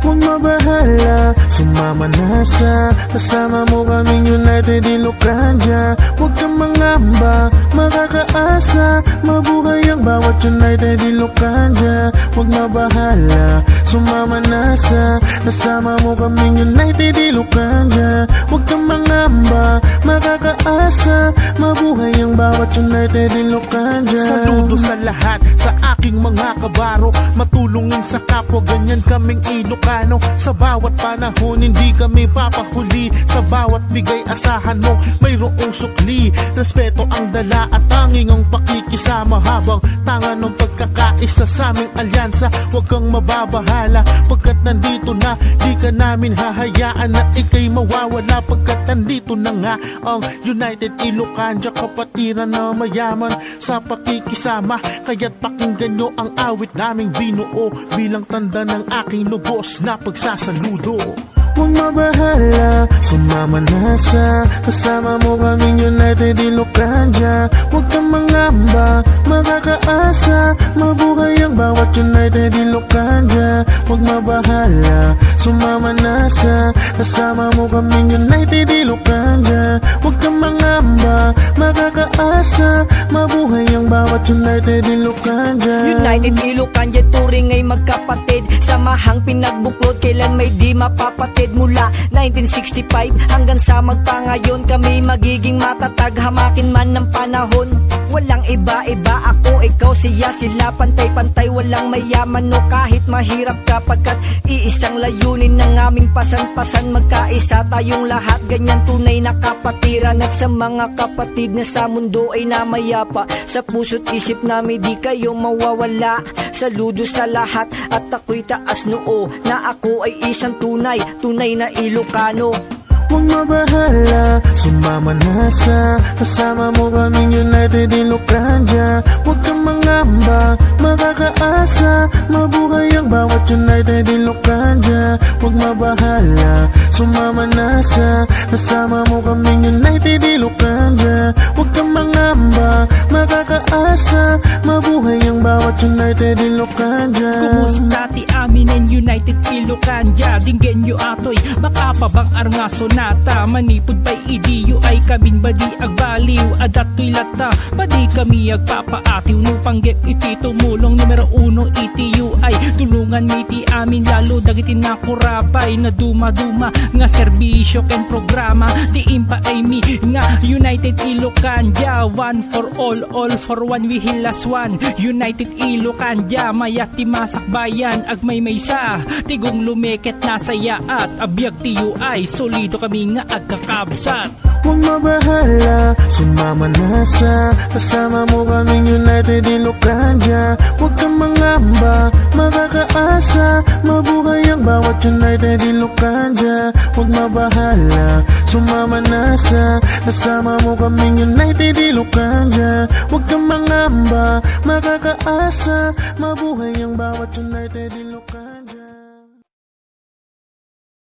Huwag mabahala, sumama na sa kasama mo kaming United Ilocania. Huwag kang mangamba, makakaasa, mabuhay ang bawat United Ilocania. Huwag mabahala, sumama na sa kasama mo kaming United Ilocania. Huwag kang mangamba, makakaasa, mabuhay ang bawat United Ilocania. Saludo sa lahat, sa aking mga kabaro, matulungin sa kapwa, ganyan kaming Ilocano. Sa bawat panahon, hindi kami papahuli. Sa bawat bigay, asahan mo mayroong sukli. Respeto ang dala at tanging ang pakikisama, habang tanga ng pagkakaisa sa aming alyansa. Huwag kang mababahala, pagkat nandito na, di ka namin hahayaan na ikay mawawala. Pagkat nandito na nga ang United Ilocania, kapatiran na mayaman sa pakikisama. Kaya't pakinggan nyo ang awit naming binuo, bilang tanda ng aking lubos na pagsasaludo. Huwag mabahala, sumama na sa kasama mo kaming United Ilocania. Huwag kang mangamba, makakaasa, mabuhay ang bawat United Ilocania. Huwag mabahala, sumama na sa kasama mo kaming United Ilocania. Huwag kang mangamba, makakaasa, mabuhay ang bawat United Ilocania. United Ilocania, turing ay magkapatid, samahang pinagbuklod, kailan may di mapapatid. Mula 1965 hanggang sa magpangayon, kami magiging matatag, hamakin man ng panahon. Walang iba-iba, ako, ikaw, siya, sila, pantay-pantay, walang mayaman o kahit mahirap, kapagkat iisang layunin ng aming pasan-pasan. Magkaisa tayong lahat, ganyan tunay na kapatiran. At sa mga kapatid na sa mundo ay namayapa, sa puso't isip namin di kayo mawawala. Saludo sa lahat at ako'y taas noo, na ako ay isang tunay na Ilocano. Huwag mabahala, sumama na sa kasama mo kaming United Ilocania. Huwag kang mangamba, makakaasa, mabuhay ang bawat United Ilocania. Huwag mabahala, sumama na sa kasama mo kaming United Ilocania. Huwag kang mangamba, makakaasa, mabuhay ang bawat United Ilocania. Kumusta ti amin ang United Ilocania? Dinggen yu atoy, makapabang arngaso nata, manipod pa'y idiyo ay kamin badi agbaliw, adato'y lata, padi kami agpapaatiw, nupanggep iti tumulong numero 1 itiyo ay tulungan miti amin, lalo dagitin na kurapay na duma-duma nga serbisyo ken programa. Di impa ay mi nga United Ilocania, one for all for one, we hilas one. United Ilocania, mayat ti masakbayan, agmay maysa, tigong lumeket na saya at abiyag tiyo ay solido kami nga agkakabsat. Huwag mabahala, sumama na sa kasama mo kaming United Ilocania. Huwag kang mangamba, makakaasa, mabuhay ang bawat United Ilocania. Huwag mabahala, sumama na sa kasama mo kaming United Ilocania. Huwag kang mangamba, makakaasa, mabuhay ang bawat United Ilocania.